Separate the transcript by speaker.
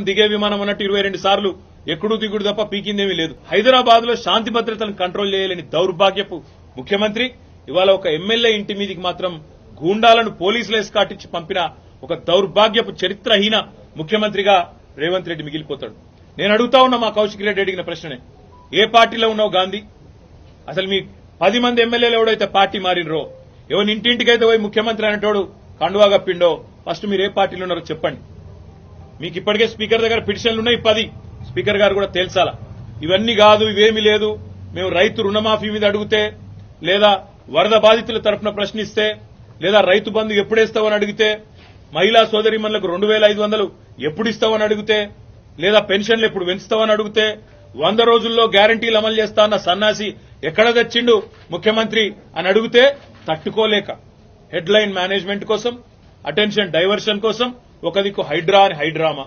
Speaker 1: దిగే విమానం అన్నట్టు 22 సార్లు ఎక్కడూ దిగుడు తప్ప పీకిందేమీ లేదు. హైదరాబాద్ లో శాంతి భద్రతలను కంట్రోల్ చేయలేని దౌర్భాగ్యపు ముఖ్యమంత్రి ఇవాళ ఒక ఎమ్మెల్యే ఇంటి మీదికి మాత్రం గూండాలను పోలీసులు ఎస్కాటించి పంపిన ఒక దౌర్భాగ్యపు చరిత్రహీన ముఖ్యమంత్రిగా రేవంత్ రెడ్డి మిగిలిపోతాడు. నేను అడుగుతా ఉన్నా మా కౌశిక్ రెడ్డి అడిగిన ప్రశ్ననే, ఏ పార్టీలో ఉన్నావు గాంధీ? అసలు మీ 10 మంది ఎమ్మెల్యేలు ఎవడైతే పార్టీ మారినరో, ఎవరి ఇంటింటికైతే పోయి ముఖ్యమంత్రి అనేటోడు కండువా కప్పిండో ఫస్ట్ మీరు ఏ పార్టీలో ఉన్నారో చెప్పండి. మీకు ఇప్పటికే స్పీకర్ దగ్గర పిటిషన్లు ఉన్నాయి 10. స్పీకర్ గారు కూడా తేల్చాలా. ఇవన్నీ కాదు, ఇవేమీ లేదు, మేము రైతు రుణమాఫీ మీద అడిగితే, లేదా వరద బాధితుల తరఫున ప్రశ్నిస్తే, లేదా రైతు బంధు ఎప్పుడేస్తావని అడిగితే, మహిళా సోదరీమణులకు 2500 ఎప్పుడు ఇస్తావని అడిగితే, లేదా పెన్షన్లు ఎప్పుడు పెంచుతావని అడిగితే, 100 రోజుల్లో గ్యారంటీలు అమలు చేస్తా అన్న సన్నాసి ఎక్కడ తెచ్చిండు ముఖ్యమంత్రి అని అడిగితే తట్టుకోలేక హెడ్లైన్ మేనేజ్మెంట్ కోసం, అటెన్షన్ డైవర్షన్ కోసం ఒక దిక్కు హైడ్రా అని హైడ్రామా,